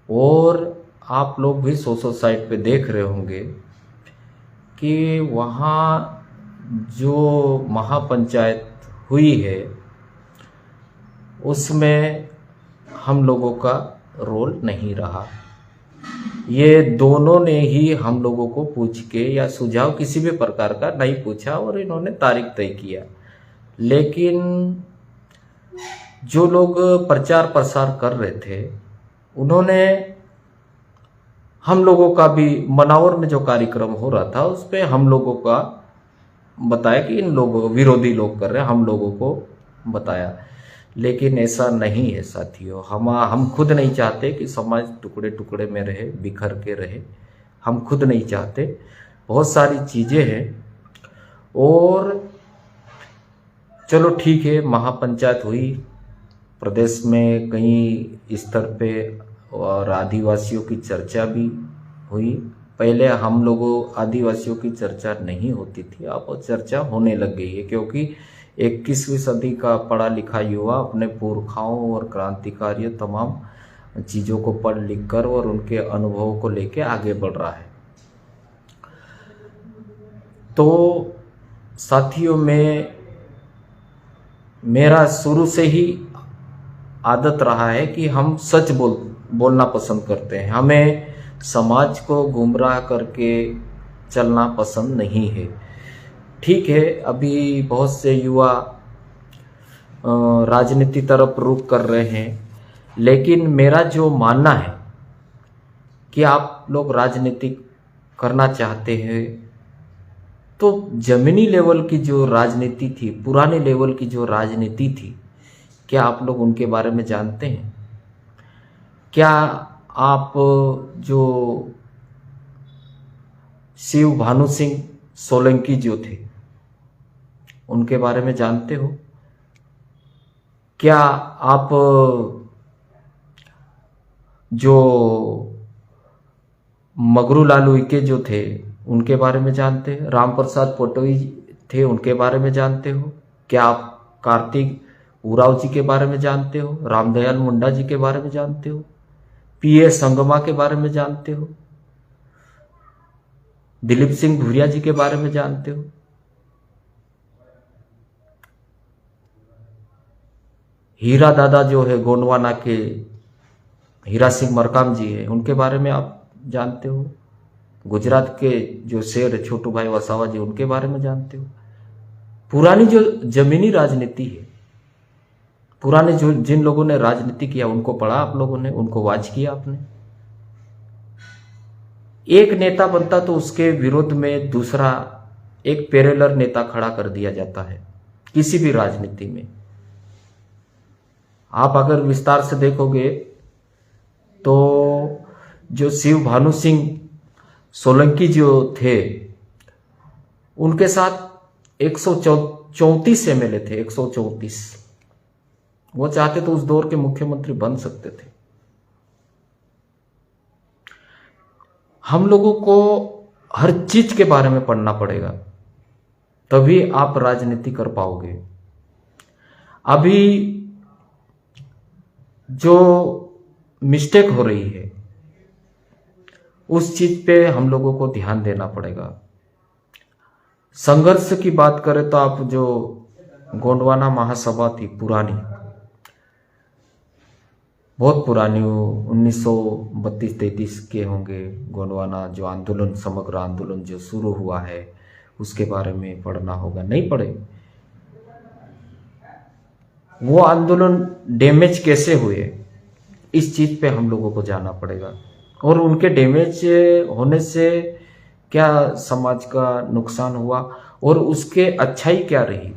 और आप लोग भी सोशल साइट पे देख रहे होंगे कि वहाँ जो महापंचायत हुई है उसमें हम लोगों का रोल नहीं रहा। ये दोनों ने ही हम लोगों को पूछ के या सुझाव किसी भी प्रकार का नहीं पूछा और इन्होंने तारीख तय किया। लेकिन जो लोग प्रचार प्रसार कर रहे थे उन्होंने हम लोगों का भी मनावर में जो कार्यक्रम हो रहा था उस पर हम लोगों का बताया कि इन लोगों विरोधी लोग कर रहे हैं, हम लोगों को बताया। लेकिन ऐसा नहीं है साथियों, हम खुद नहीं चाहते कि समाज टुकड़े टुकड़े में रहे, बिखर के रहे। हम खुद नहीं चाहते। बहुत सारी चीज़ें हैं और चलो ठीक है, महापंचायत हुई, प्रदेश में कई स्तर पे और आदिवासियों की चर्चा भी हुई। पहले हम लोगों आदिवासियों की चर्चा नहीं होती थी, अब वो चर्चा होने लग गई है, क्योंकि 21वीं सदी का पढ़ा लिखा युवा अपने पुरखाओं और क्रांतिकारियों तमाम चीज़ों को पढ़ लिख कर और उनके अनुभवों को लेके आगे बढ़ रहा है। तो साथियों में मेरा शुरू से ही आदत रहा है कि हम सच बोलना पसंद करते हैं। हमें समाज को गुमराह करके चलना पसंद नहीं है। ठीक है, अभी बहुत से युवा राजनीति तरफ रुख कर रहे हैं, लेकिन मेरा जो मानना है कि आप लोग राजनीति करना चाहते हैं तो जमीनी लेवल की जो राजनीति थी, पुराने लेवल की जो राजनीति थी, क्या आप लोग उनके बारे में जानते हैं? क्या आप जो शिव भानु सिंह सोलंकी जो थे उनके बारे में जानते हो? क्या आप जो मगरू लाल उइके जो थे उनके बारे में जानते हैं? राम प्रसाद पटोई थे, उनके बारे में जानते हो? क्या आप कार्तिक उराव जी के बारे में जानते हो? रामदयाल मुंडा जी के बारे में जानते हो? पीए संगमा के बारे में जानते हो? दिलीप सिंह भूरिया जी के बारे में जानते हो? हीरा दादा जो है गोंडवाना के, हीरा सिंह मरकाम जी है, उनके बारे में आप जानते हो? गुजरात के जो शेर है छोटू भाई वसावा जी, उनके बारे में जानते हो? पुरानी जो जमीनी राजनीति है, पुराने जो जिन लोगों ने राजनीति किया उनको पढ़ा आप लोगों ने, उनको वाच किया आपने। एक नेता बनता तो उसके विरोध में दूसरा एक पैरेलल नेता खड़ा कर दिया जाता है किसी भी राजनीति में। आप अगर विस्तार से देखोगे तो जो शिव भानु सिंह सोलंकी जो थे उनके साथ 134 एमएलए थे, 134। वो चाहते तो उस दौर के मुख्यमंत्री बन सकते थे। हम लोगों को हर चीज के बारे में पढ़ना पड़ेगा, तभी आप राजनीति कर पाओगे। अभी जो मिस्टेक हो रही है उस चीज पे हम लोगों को ध्यान देना पड़ेगा। संघर्ष की बात करें तो आप जो गोंडवाना महासभा थी पुरानी, बहुत पुरानी, 1932-33 के होंगे। गोंडवाना जो आंदोलन, समग्र आंदोलन जो शुरू हुआ है उसके बारे में पढ़ना होगा, नहीं पढ़े? वो आंदोलन डैमेज कैसे हुए इस चीज पे हम लोगों को जाना पड़ेगा, और उनके डैमेज होने से क्या समाज का नुकसान हुआ और उसके अच्छाई क्या रही,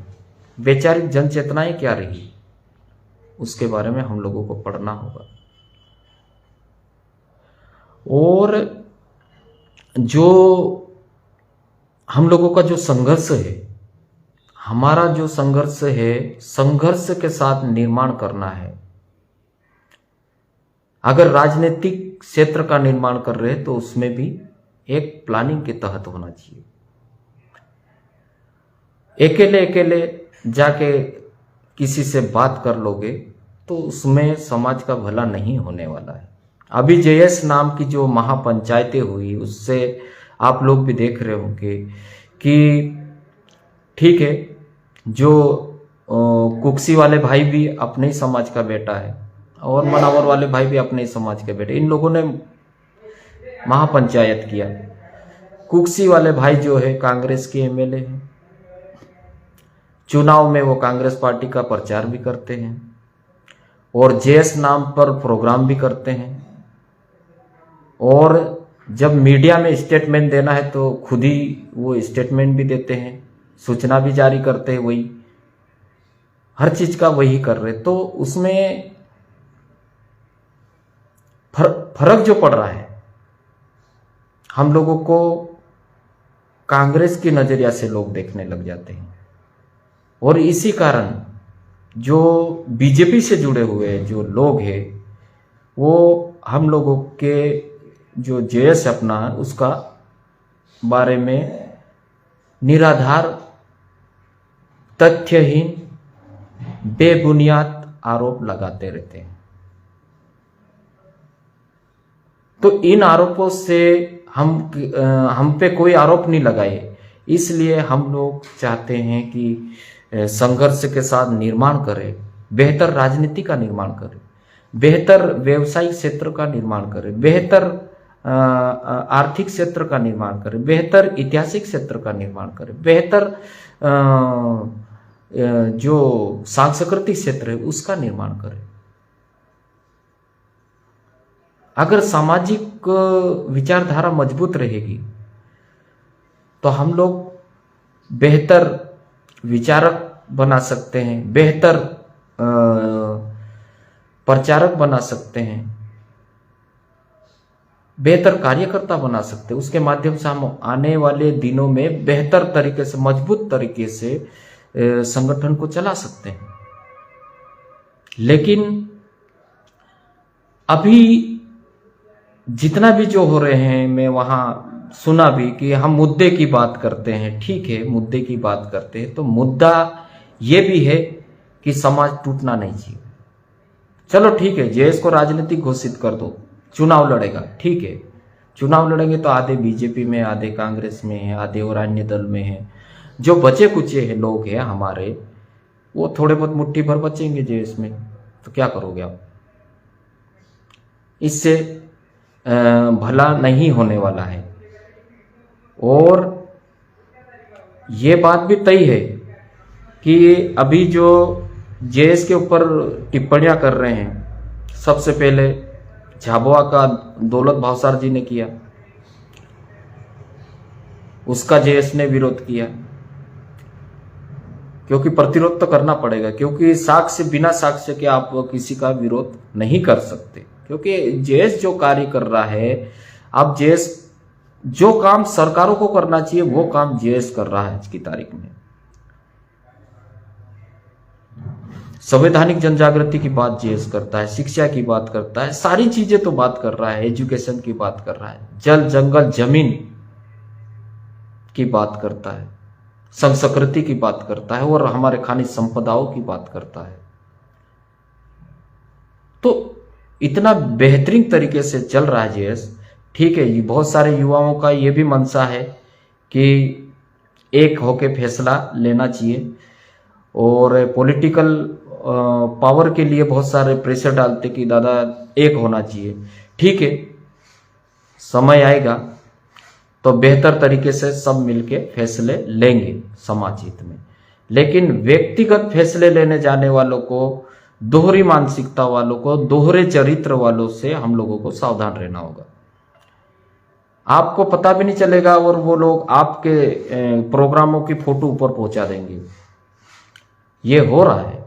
वैचारिक जन चेतनाएं क्या रही, उसके बारे में हम लोगों को पढ़ना होगा। और जो हम लोगों का जो संघर्ष है, हमारा जो संघर्ष है, संघर्ष के साथ निर्माण करना है। अगर राजनीतिक क्षेत्र का निर्माण कर रहे हैं तो उसमें भी एक प्लानिंग के तहत होना चाहिए। अकेले अकेले जाके किसी से बात कर लोगे तो उसमें समाज का भला नहीं होने वाला है। अभी जेएस नाम की जो महापंचायतें हुई उससे आप लोग भी देख रहे होंगे कि ठीक है, जो कुक्सी वाले भाई भी अपने ही समाज का बेटा है और मनावर वाले भाई भी अपने ही समाज के बेटे, इन लोगों ने महापंचायत किया। कुक्सी वाले भाई जो है कांग्रेस के एमएलए हैं, चुनाव में वो कांग्रेस पार्टी का प्रचार भी करते हैं और जेएस नाम पर प्रोग्राम भी करते हैं, और जब मीडिया में स्टेटमेंट देना है तो खुद ही वो स्टेटमेंट भी देते हैं, सूचना भी जारी करते हैं, वही हर चीज का वही कर रहे। तो उसमें फर्क जो पड़ रहा है, हम लोगों को कांग्रेस की नजरिया से लोग देखने लग जाते हैं, और इसी कारण जो बीजेपी से जुड़े हुए जो लोग हैं वो हम लोगों के जो जेएस अपना उसका बारे में निराधार, तथ्यहीन, बेबुनियाद आरोप लगाते रहते हैं। तो इन आरोपों से हम पे कोई आरोप नहीं लगाए, इसलिए हम लोग चाहते हैं कि संघर्ष के साथ निर्माण करें, बेहतर राजनीति का निर्माण करें, बेहतर व्यवसायिक क्षेत्र का निर्माण करें, बेहतर आर्थिक क्षेत्र का निर्माण करें, बेहतर ऐतिहासिक क्षेत्र का निर्माण करें, बेहतर जो सांस्कृतिक क्षेत्र है उसका निर्माण करें। अगर सामाजिक विचारधारा मजबूत रहेगी तो हम लोग बेहतर विचारक बना सकते हैं, बेहतर प्रचारक बना सकते हैं, बेहतर कार्यकर्ता बना सकते हैं। उसके माध्यम से हम आने वाले दिनों में बेहतर तरीके से, मजबूत तरीके से संगठन को चला सकते हैं। लेकिन अभी जितना भी जो हो रहे हैं, मैं वहां सुना भी कि हम मुद्दे की बात करते हैं, ठीक है, मुद्दे की बात करते हैं, तो मुद्दा ये भी है कि समाज टूटना नहीं चाहिए। चलो ठीक है, जेएस को राजनीतिक घोषित कर दो, चुनाव लड़ेगा, ठीक है, चुनाव लड़ेंगे तो आधे बीजेपी में, आधे कांग्रेस में है, आधे और अन्य दल में है। जो बचे कुचे हैं लोग हैं हमारे, वो थोड़े बहुत मुट्ठी भर बचेंगे जेएस में, तो क्या करोगे आप? इससे भला नहीं होने वाला है। और ये बात भी तय है कि अभी जो जेएस के ऊपर टिप्पणियां कर रहे हैं, सबसे पहले झाबुआ का दौलत भावसार जी ने किया, उसका जेएस ने विरोध किया, क्योंकि प्रतिरोध तो करना पड़ेगा, क्योंकि साक्ष्य, बिना साक्ष्य के आप किसी का विरोध नहीं कर सकते। क्योंकि जेएस जो कार्य कर रहा है, अब जेएस जो काम सरकारों को करना चाहिए वो काम जेएस कर रहा है आज की तारीख में। संवैधानिक जनजागृति की बात जेएस करता है, शिक्षा की बात करता है, सारी चीजें तो बात कर रहा है, एजुकेशन की बात कर रहा है, जल जंगल जमीन की बात करता है, संस्कृति की बात करता है, और हमारे खनिज संपदाओं की बात करता है। तो इतना बेहतरीन तरीके से चल रहा है जेएस, ठीक है। ये बहुत सारे युवाओं का ये भी मनसा है कि एक होके फैसला लेना चाहिए, और पॉलिटिकल पावर के लिए बहुत सारे प्रेशर डालते कि दादा एक होना चाहिए, ठीक है, समय आएगा तो बेहतर तरीके से सब मिलके फैसले लेंगे समाज हित में। लेकिन व्यक्तिगत फैसले लेने जाने वालों को, दोहरी मानसिकता वालों को, दोहरे चरित्र वालों से हम लोगों को सावधान रहना होगा। आपको पता भी नहीं चलेगा और वो लोग आपके प्रोग्रामों की फोटो ऊपर पहुंचा देंगे। ये हो रहा है,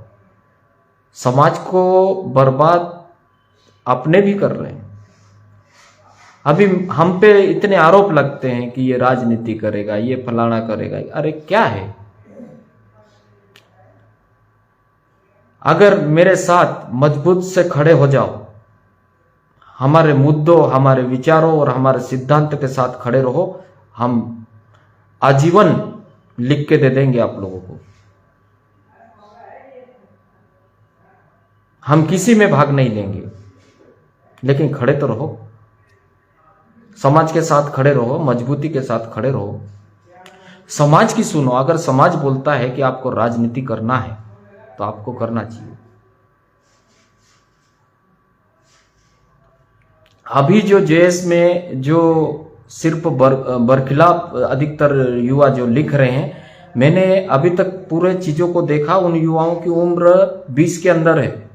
समाज को बर्बाद अपने भी कर रहे हैं। अभी हम पे इतने आरोप लगते हैं कि ये राजनीति करेगा, ये फलाना करेगा। अरे क्या है, अगर मेरे साथ मजबूत से खड़े हो जाओ, हमारे मुद्दों, हमारे विचारों और हमारे सिद्धांत के साथ खड़े रहो, हम आजीवन लिख के दे देंगे आप लोगों को। हम किसी में भाग नहीं लेंगे। लेकिन खड़े तो रहो, समाज के साथ खड़े रहो, मजबूती के साथ खड़े रहो, समाज की सुनो। अगर समाज बोलता है कि आपको राजनीति करना है तो आपको करना चाहिए। अभी जो जेएस में जो सिर्फ बरखिलाफ अधिकतर युवा जो लिख रहे हैं, मैंने अभी तक पूरे चीजों को देखा, उन युवाओं की उम्र 20 के अंदर है।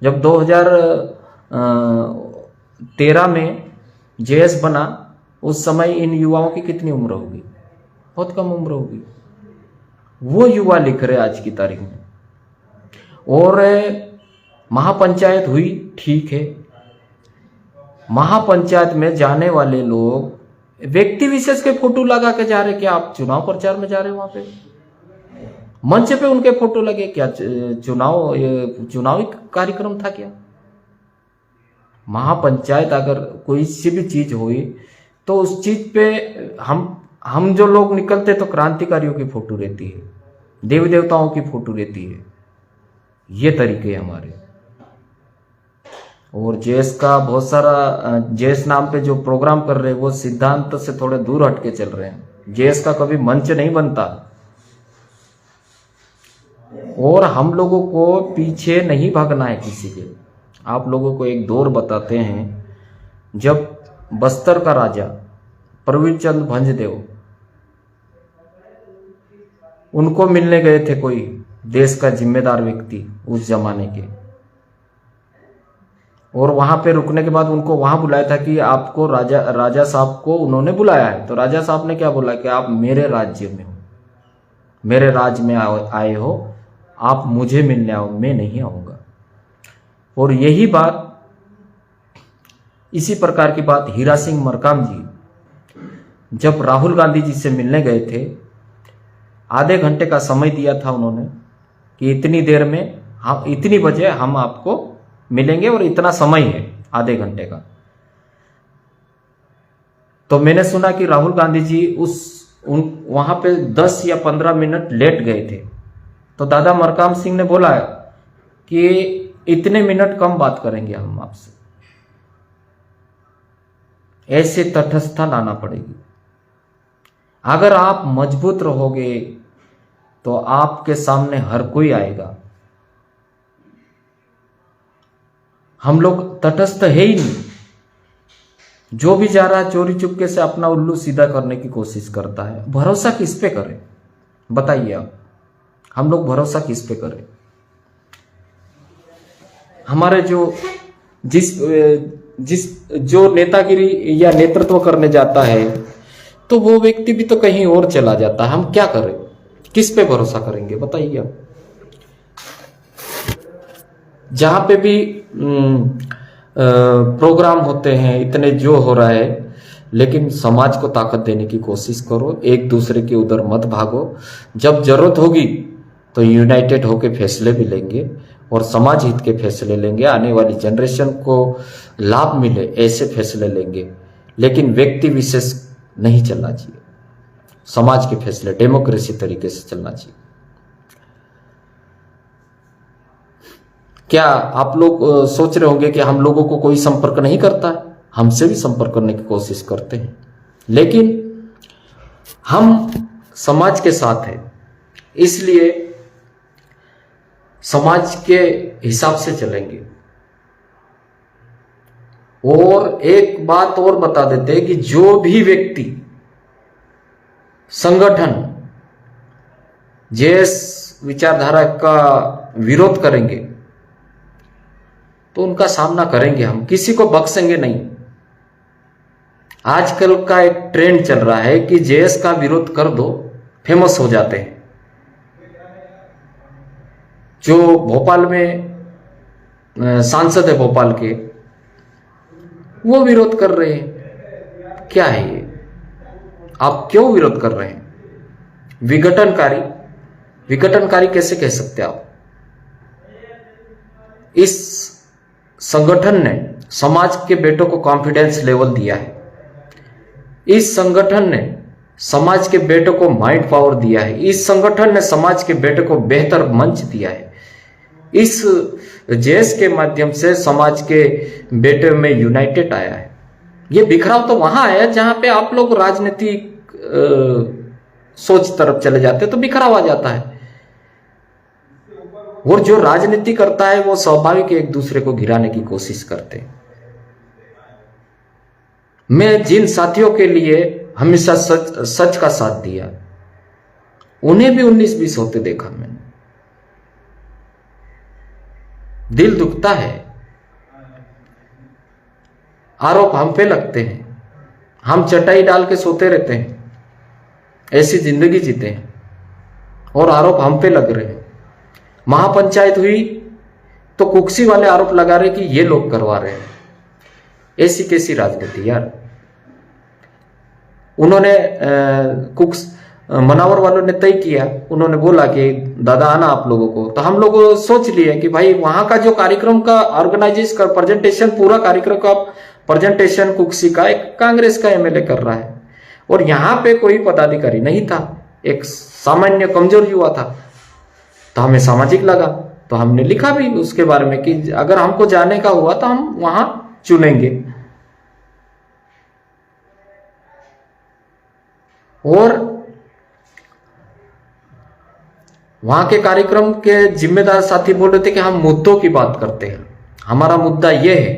जब 2013 में जेएस बना, उस समय इन युवाओं की कितनी उम्र होगी? बहुत कम उम्र होगी। वो युवा लिख रहे आज की तारीख में। और महापंचायत हुई, ठीक है, महापंचायत में जाने वाले लोग व्यक्ति विशेष के फोटो लगा के जा रहे। क्या आप चुनाव प्रचार में जा रहे हो? वहां पे मंच पे उनके फोटो लगे, क्या चुनावी कार्यक्रम था क्या? महापंचायत अगर कोई सी भी चीज हुई तो उस चीज पे हम जो लोग निकलते तो क्रांतिकारियों की फोटो रहती है, देवी देवताओं की फोटो रहती है। ये तरीके हमारे। और जेएस का बहुत सारा, जेएस नाम पे जो प्रोग्राम कर रहे हैं वो सिद्धांत से थोड़े दूर हटके चल रहे हैं। जेएस का कभी मंच नहीं बनता। और हम लोगों को पीछे नहीं भागना है किसी के। आप लोगों को एक दौर बताते हैं, जब बस्तर का राजा प्रवीण चंद भंजदेव, उनको मिलने गए थे कोई देश का जिम्मेदार व्यक्ति उस जमाने के, और वहां पे रुकने के बाद उनको वहां बुलाया था कि आपको राजा साहब को उन्होंने बुलाया है। तो राजा साहब ने क्या बोला कि आप मेरे राज्य में हो, मेरे राज्य में आए हो, आप मुझे मिलने आओ, मैं नहीं आऊंगा। और यही बात, इसी प्रकार की बात हीरा सिंह मरकाम जी जब राहुल गांधी जी से मिलने गए थे, आधे घंटे का समय दिया था उन्होंने कि इतनी देर में हम, इतनी बजे हम आपको मिलेंगे और इतना समय है आधे घंटे का। तो मैंने सुना कि राहुल गांधी जी वहां पे 10 या 15 मिनट लेट गए थे। तो दादा मरकाम सिंह ने बोला कि इतने मिनट कम बात करेंगे हम आपसे। ऐसे तटस्थता लाना पड़ेगी। अगर आप मजबूत रहोगे तो आपके सामने हर कोई आएगा। हम लोग तटस्थ है ही नहीं। जो भी जा रहा है चोरी चुपके से अपना उल्लू सीधा करने की कोशिश करता है। भरोसा किस पे करें बताइए आप? हम लोग भरोसा किस पे करें? हमारे जो नेतागिरी या नेतृत्व करने जाता है तो वो व्यक्ति भी तो कहीं और चला जाता है। हम क्या करें? किस पे भरोसा करेंगे बताइए आप? जहां पे भी प्रोग्राम होते हैं, इतने जो हो रहा है, लेकिन समाज को ताकत देने की कोशिश करो। एक दूसरे के उधर मत भागो। जब जरूरत होगी तो यूनाइटेड होकर फैसले भी लेंगे और समाज हित के फैसले लेंगे। आने वाली जनरेशन को लाभ मिले ऐसे फैसले लेंगे, लेकिन व्यक्ति विशेष नहीं चलना चाहिए। समाज के फैसले डेमोक्रेसी तरीके से चलना चाहिए। क्या आप लोग सोच रहे होंगे कि हम लोगों को कोई संपर्क नहीं करता है? हमसे भी संपर्क करने की कोशिश करते हैं, लेकिन हम समाज के साथ हैं, इसलिए समाज के हिसाब से चलेंगे। और एक बात और बता देते हैं कि जो भी व्यक्ति संगठन जेएस विचारधारा का विरोध करेंगे तो उनका सामना करेंगे हम, किसी को बख्शेंगे नहीं। आजकल का एक ट्रेंड चल रहा है कि जेएस का विरोध कर दो, फेमस हो जाते हैं। जो भोपाल में सांसद है भोपाल के, वो विरोध कर रहे हैं। क्या है ये? आप क्यों विरोध कर रहे हैं? विघटनकारी कैसे कह सकते आप? इस संगठन ने समाज के बेटों को कॉन्फिडेंस लेवल दिया है। इस संगठन ने समाज के बेटों को माइंड पावर दिया है। इस संगठन ने समाज के बेटों को बेहतर मंच दिया है। इस जेएस के माध्यम से समाज के बेटे में यूनाइटेड आया है। ये बिखराव तो वहां आया जहां पे आप लोग राजनीतिक सोच तरफ चले जाते तो बिखराव आ जाता है। और जो राजनीति करता है वो स्वाभाविक एक दूसरे को गिराने की कोशिश करते हैं। मैं जिन साथियों के लिए हमेशा सच का साथ दिया, उन्हें भी 19-20 होते देखा मैंने। दिल दुखता है। आरोप हम पे लगते हैं, हम चटाई डाल के सोते रहते हैं, ऐसी जिंदगी जीते हैं और आरोप हम पे लग रहे हैं। महापंचायत हुई तो कुक्सी वाले आरोप लगा रहे कि ये लोग करवा रहे हैं। ऐसी कैसी राजनीति यार। उन्होंने मनावर वालों ने तय किया, उन्होंने बोला कि दादा आना आप लोगों को, तो हम लोग सोच लिए कि भाई वहां का जो कार्यक्रम का ऑर्गेनाइजेशन का प्रेजेंटेशन, पूरा कार्यक्रम का प्रेजेंटेशन कुक्सी का एक कांग्रेस का एमएलए कर रहा है और यहां पे कोई पदाधिकारी नहीं था, एक सामान्य कमजोर युवा था। तो हमें सामाजिक लगा, तो हमने लिखा भी उसके बारे में कि अगर हमको जाने का हुआ तो हम वहां चुनेंगे। और वहां के कार्यक्रम के जिम्मेदार साथी बोल रहे थे कि हम मुद्दों की बात करते हैं। हमारा मुद्दा यह है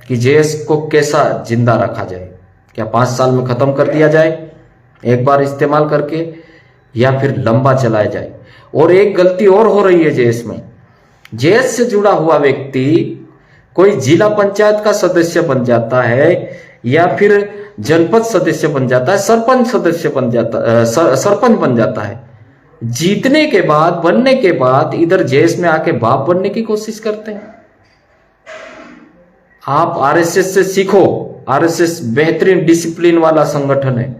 कि जेएस को कैसा जिंदा रखा जाए, क्या 5 साल में खत्म कर दिया जाए एक बार इस्तेमाल करके, या फिर लंबा चलाया जाए। और एक गलती और हो रही है जेएस में। जेएस से जुड़ा हुआ व्यक्ति कोई जिला पंचायत का सदस्य बन जाता है या फिर जनपद सदस्य बन जाता है, सरपंच सदस्य बन जाता, सरपंच बन जाता है। जीतने के बाद, बनने के बाद इधर जेएस में आके बाप बनने की कोशिश करते हैं। आप आरएसएस से सीखो, आरएसएस बेहतरीन डिसिप्लिन वाला संगठन है।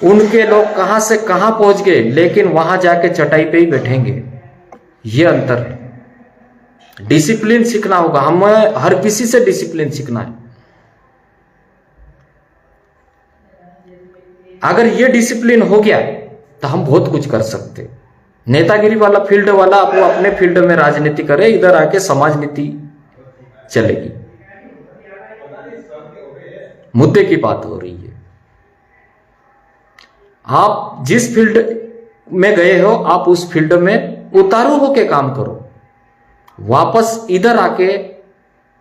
उनके लोग कहां से कहां पहुंच गए, लेकिन वहां जाके चटाई पे ही बैठेंगे। ये अंतर है। डिसिप्लिन सीखना होगा, हमें हर किसी से डिसिप्लिन सीखना है। अगर ये डिसिप्लिन हो गया तो हम बहुत कुछ कर सकते। नेतागिरी वाला फील्ड वाला आप वो अपने फील्ड में राजनीति करे, इधर आके समाज नीति चलेगी। मुद्दे की बात हो रही है। आप जिस फील्ड में गए हो, आप उस फील्ड में उतारू होके काम करो। वापस इधर आके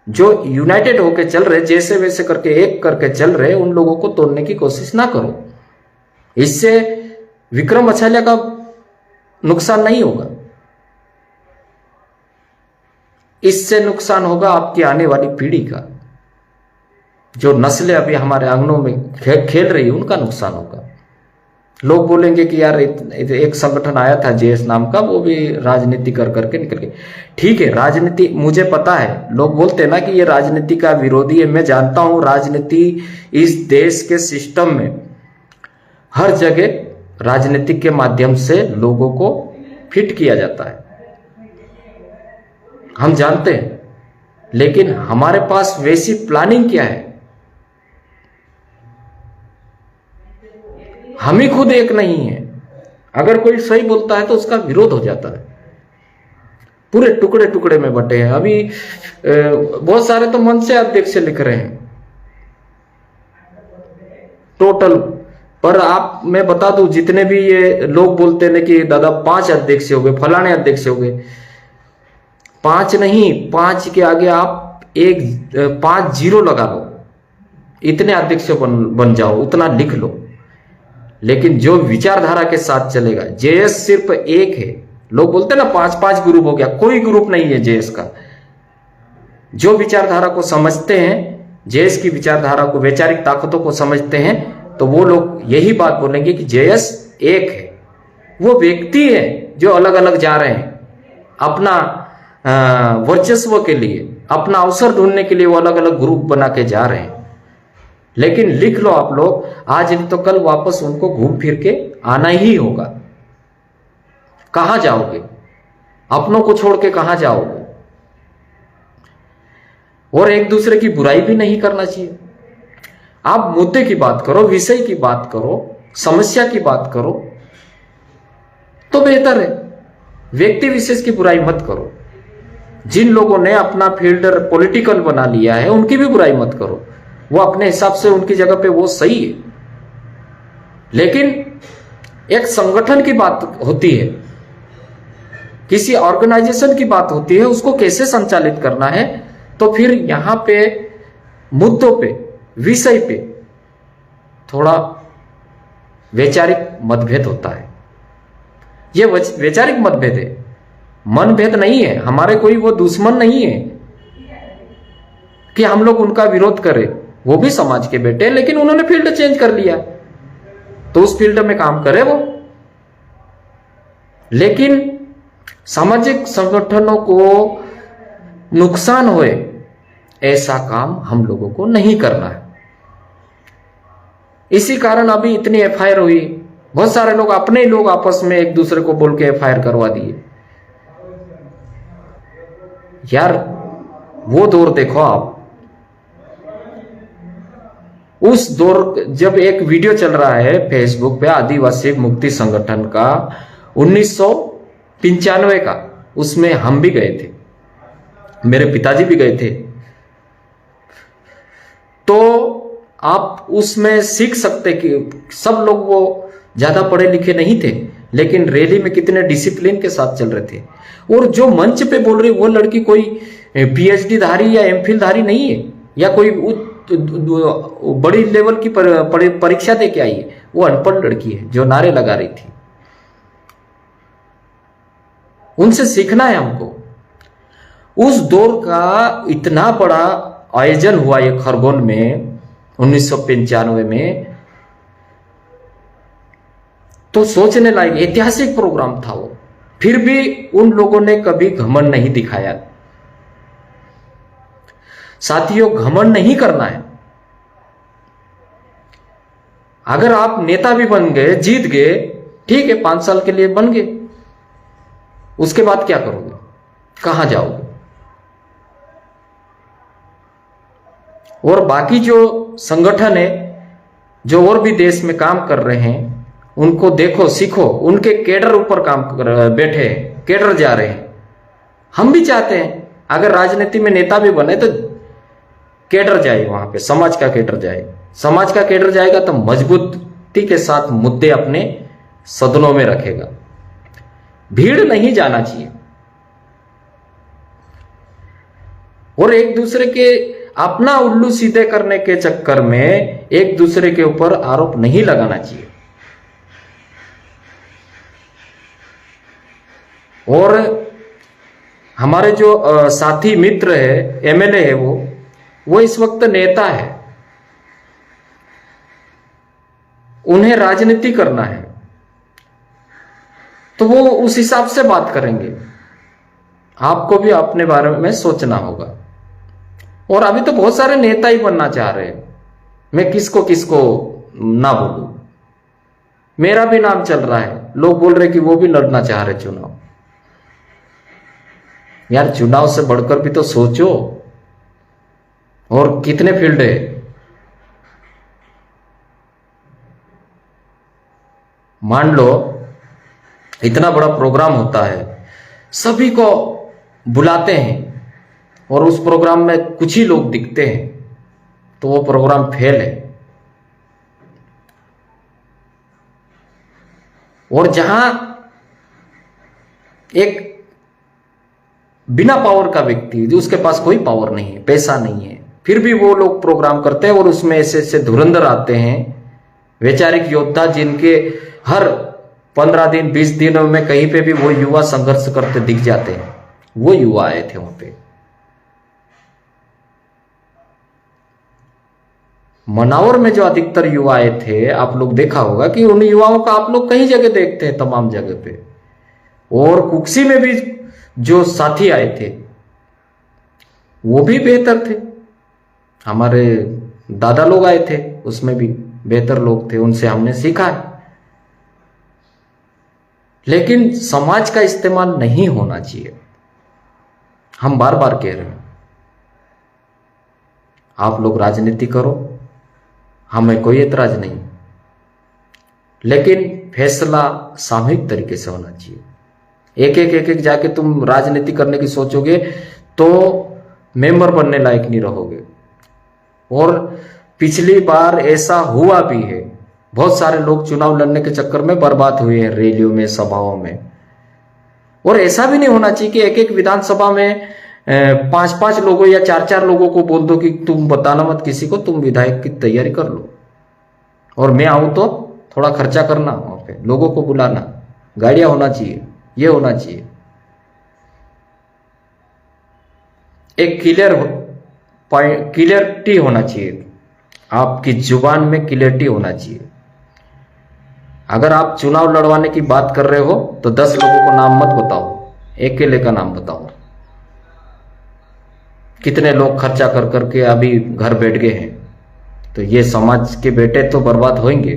जो यूनाइटेड होके चल रहे, जैसे वैसे करके एक करके चल रहे, उन लोगों को तोड़ने की कोशिश ना करो। इससे विक्रम अछालिया का नुकसान नहीं होगा, इससे नुकसान होगा आपकी आने वाली पीढ़ी का। जो नस्लें अभी हमारे आंगनों में खेल रही है, उनका नुकसान होगा। लोग बोलेंगे कि यार एक संगठन आया था जेएस नाम का, वो भी राजनीति कर करके निकल गए। ठीक है, राजनीति, मुझे पता है, लोग बोलते हैं ना कि ये राजनीति का विरोधी है। मैं जानता हूं राजनीति इस देश के सिस्टम में हर जगह राजनीति के माध्यम से लोगों को फिट किया जाता है, हम जानते हैं। लेकिन हमारे पास वैसी प्लानिंग क्या है? हम ही खुद एक नहीं है। अगर कोई सही बोलता है तो उसका विरोध हो जाता है। पूरे टुकड़े टुकड़े में बटे हैं। अभी बहुत सारे तो मन से अध्यक्ष लिख रहे हैं टोटल। पर आप, मैं बता दूं, जितने भी ये लोग बोलते हैं कि दादा 5 अध्यक्ष हो गए, फलाने अध्यक्ष हो गए, 5 नहीं, 5 के आगे आप 5 जीरो लगा लो, इतने अध्यक्ष बन जाओ, उतना लिख लो। लेकिन जो विचारधारा के साथ चलेगा, जेएस सिर्फ एक है। लोग बोलते हैं ना 5-5 ग्रुप हो गया, कोई ग्रुप नहीं है जेएस का। जो विचारधारा को समझते हैं, जेएस की विचारधारा को, वैचारिक ताकतों को समझते हैं, तो वो लोग यही बात बोलेंगे कि जेएस एक है। वो व्यक्ति है जो अलग अलग जा रहे हैं अपना वर्चस्व के लिए, अपना अवसर ढूंढने के लिए, वो अलग अलग ग्रुप बना के जा रहे हैं। लेकिन लिख लो आप लोग, आज नहीं तो कल वापस उनको घूम फिर के आना ही होगा। कहां जाओगे? अपनों को छोड़ के कहां जाओगे? और एक दूसरे की बुराई भी नहीं करना चाहिए। आप मुद्दे की बात करो, विषय की बात करो, समस्या की बात करो तो बेहतर है। व्यक्ति विशेष की बुराई मत करो। जिन लोगों ने अपना फील्ड पॉलिटिकल बना लिया है उनकी भी बुराई मत करो, वो अपने हिसाब से उनकी जगह पे वो सही है। लेकिन एक संगठन की बात होती है, किसी ऑर्गेनाइजेशन की बात होती है, उसको कैसे संचालित करना है, तो फिर यहां पे मुद्दों पे, विषय पे थोड़ा वैचारिक मतभेद होता है। ये वैचारिक मतभेद है, मनभेद नहीं है। हमारे कोई वो दुश्मन नहीं है कि हम लोग उनका विरोध करें। वो भी समाज के बेटे हैं, लेकिन उन्होंने फील्ड चेंज कर लिया तो उस फील्ड में काम करे वो। लेकिन सामाजिक संगठनों को नुकसान होए ऐसा काम हम लोगों को नहीं करना है। इसी कारण अभी इतनी एफआईआर हुई, बहुत सारे लोग अपने लोग आपस में एक दूसरे को बोल के एफआईआर करवा दिए। यार वो दौर देखो आप, उस दौर जब एक वीडियो चल रहा है फेसबुक पे आदिवासी मुक्ति संगठन का 1995 का, उसमें हम भी गए थे, मेरे पिताजी भी गए थे। तो आप उसमें सीख सकते कि सब लोग वो ज्यादा पढ़े लिखे नहीं थे, लेकिन रैली में कितने डिसिप्लिन के साथ चल रहे थे। और जो मंच पे बोल रही वो लड़की कोई पीएचडी धारी या एमफिल धारी नहीं है, या कोई बड़ी लेवल की परीक्षा दे के आई है। वो अनपढ़ लड़की है जो नारे लगा रही थी। उनसे सीखना है हमको। उस दौर का इतना बड़ा आयोजन हुआ ये खरगोन में 1995 में, तो सोचने लायक ऐतिहासिक प्रोग्राम था वो। फिर भी उन लोगों ने कभी घमंड नहीं दिखाया। साथियों, घमंड नहीं करना है। अगर आप नेता भी बन गए, जीत गए, ठीक है, 5 साल के लिए बन गए, उसके बाद क्या करोगे, कहां जाओगे? और बाकी जो संगठन है जो और भी देश में काम कर रहे हैं, उनको देखो, सीखो। उनके कैडर ऊपर काम कर बैठे हैं, कैडर जा रहे हैं। हम भी चाहते हैं अगर राजनीति में नेता भी बने तो कैडर जाए, वहां पे समाज का कैडर जाए। समाज का कैडर जाएगा तो मजबूती के साथ मुद्दे अपने सदनों में रखेगा। भीड़ नहीं जाना चाहिए और एक दूसरे के अपना उल्लू सीधे करने के चक्कर में एक दूसरे के ऊपर आरोप नहीं लगाना चाहिए। और हमारे जो साथी मित्र है, एमएलए है, वो इस वक्त नेता है, उन्हें राजनीति करना है, तो वो उस हिसाब से बात करेंगे। आपको भी अपने बारे में सोचना होगा। और अभी तो बहुत सारे नेता ही बनना चाह रहे हैं। मैं किसको किसको ना बोलूं, मेरा भी नाम चल रहा है। लोग बोल रहे कि वो भी लड़ना चाह रहे चुनाव। यार, चुनाव से बढ़कर भी तो सोचो। और कितने फील्ड है, मान लो इतना बड़ा प्रोग्राम होता है, सभी को बुलाते हैं और उस प्रोग्राम में कुछ ही लोग दिखते हैं, तो वो प्रोग्राम फेल है। और जहां एक बिना पावर का व्यक्ति, जो उसके पास कोई पावर नहीं है, पैसा नहीं है, फिर भी वो लोग प्रोग्राम करते हैं और उसमें ऐसे ऐसे धुरंधर आते हैं, वैचारिक योद्धा, जिनके हर 15 दिन 20 दिनों में कहीं पे भी वो युवा संघर्ष करते दिख जाते हैं। वो युवा आए थे वहां पे। मनावर में जो अधिकतर युवा आए थे, आप लोग देखा होगा कि उन युवाओं का आप लोग कई जगह देखते हैं, तमाम जगह पे। और कुक्सी में भी जो साथी आए थे वो भी बेहतर थे। हमारे दादा लोग आए थे, उसमें भी बेहतर लोग थे, उनसे हमने सीखा है। लेकिन समाज का इस्तेमाल नहीं होना चाहिए। हम बार बार कह रहे हैं, आप लोग राजनीति करो, हमें कोई एतराज नहीं, लेकिन फैसला सामूहिक तरीके से होना चाहिए। एक एक जाके तुम राजनीति करने की सोचोगे तो मेंबर बनने लायक नहीं रहोगे। और पिछली बार ऐसा हुआ भी है, बहुत सारे लोग चुनाव लड़ने के चक्कर में बर्बाद हुए हैं, रैलियों में, सभाओं में। और ऐसा भी नहीं होना चाहिए कि एक एक विधानसभा में 5-5 लोगों या 4-4 लोगों को बोल दो कि तुम बताना मत किसी को, तुम विधायक की तैयारी कर लो और मैं आऊं तो थोड़ा खर्चा करना, वहां पे लोगों को बुलाना, गाड़ियां होना चाहिए, ये होना चाहिए। एक क्लियरिटी होना चाहिए, आपकी जुबान में क्लियरिटी होना चाहिए। अगर आप चुनाव लड़वाने की बात कर रहे हो तो 10 लोगों को नाम मत बताओ, अकेले का नाम बताओ। कितने लोग खर्चा कर करके अभी घर बैठ गए हैं, तो ये समाज के बेटे तो बर्बाद होंगे।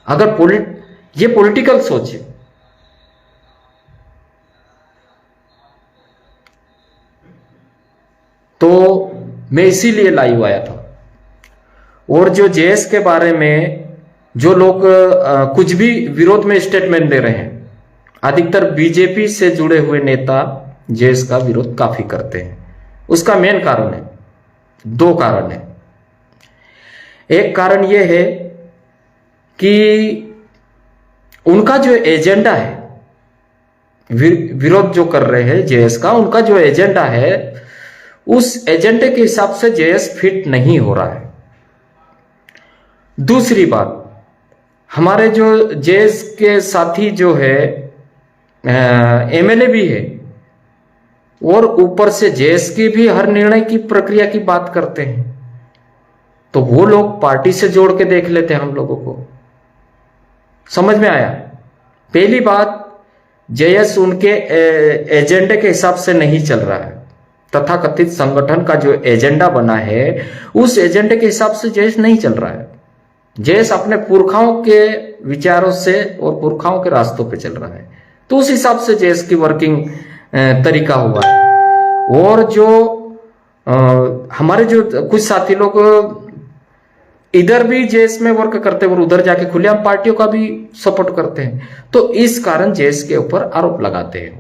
अगर ये पॉलिटिकल सोच है, तो मैं इसीलिए लाइव आया था। और जो जेएस के बारे में जो लोग कुछ भी विरोध में स्टेटमेंट दे रहे हैं, अधिकतर बीजेपी से जुड़े हुए नेता जेएस का विरोध काफी करते हैं। उसका मेन कारण है, 2 कारण है। एक कारण यह है कि उनका जो एजेंडा है, विरोध जो कर रहे हैं जेएस का, उनका जो एजेंडा है उस एजेंडे के हिसाब से जेएस फिट नहीं हो रहा है। दूसरी बात, हमारे जो जेएस के साथी जो है एमएलए भी है, और ऊपर से जेएस की भी हर निर्णय की प्रक्रिया की बात करते हैं, तो वो लोग पार्टी से जोड़ के देख लेते हैं हम लोगों को। समझ में आया? पहली बात, जेएस उनके एजेंडे के हिसाब से नहीं चल रहा है। तथाकथित संगठन का जो एजेंडा बना है उस एजेंडे के हिसाब से जेएस नहीं चल रहा है। जेएस अपने पुरखाओं के विचारों से और पुरखाओं के रास्तों पे चल रहा है, तो उस हिसाब से जेएस की वर्किंग तरीका हुआ है। और जो हमारे जो कुछ साथी लोग इधर भी जेएस में वर्क करते हैं और उधर जाके खुलेआम पार्टियों का भी सपोर्ट करते हैं, तो इस कारण जेएस के ऊपर आरोप लगाते हैं।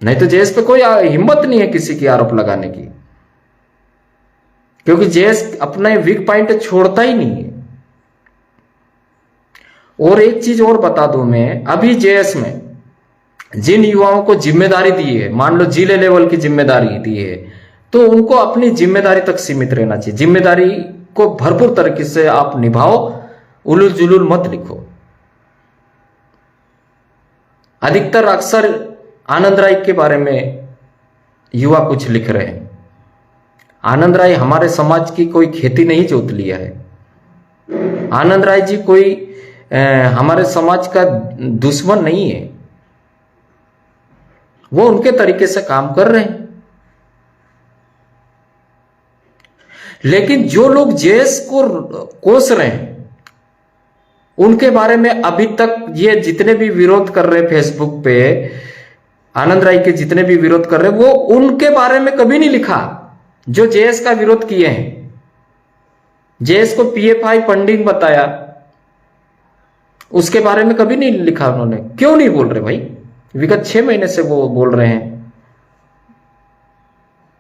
नहीं तो जेएस पे कोई हिम्मत नहीं है किसी की आरोप लगाने की, क्योंकि जेएस अपना वीक पॉइंट छोड़ता ही नहीं है। और एक चीज और बता दूं मैं, अभी जेएस में जिन युवाओं को जिम्मेदारी दी है, मान लो जिले लेवल की जिम्मेदारी दी है, तो उनको अपनी जिम्मेदारी तक सीमित रहना चाहिए। जिम्मेदारी को भरपूर तरीके से आप निभाओ, उलूल जुलूल मत लिखो। अधिकतर अक्सर आनंद राय के बारे में युवा कुछ लिख रहे हैं। आनंद राय हमारे समाज की कोई खेती नहीं जोत लिया है। आनंद राय जी कोई हमारे समाज का दुश्मन नहीं है, वो उनके तरीके से काम कर रहे हैं। लेकिन जो लोग जेएस को कोस रहे हैं, उनके बारे में अभी तक ये जितने भी विरोध कर रहे हैं फेसबुक पे, आनंद राय के जितने भी विरोध कर रहे हैं, वो उनके बारे में कभी नहीं लिखा जो जेएस का विरोध किए हैं। जेएस को पीएफआई फंडिंग बताया, उसके बारे में कभी नहीं लिखा उन्होंने। क्यों नहीं बोल रहे भाई? विगत 6 महीने से वो बोल रहे हैं।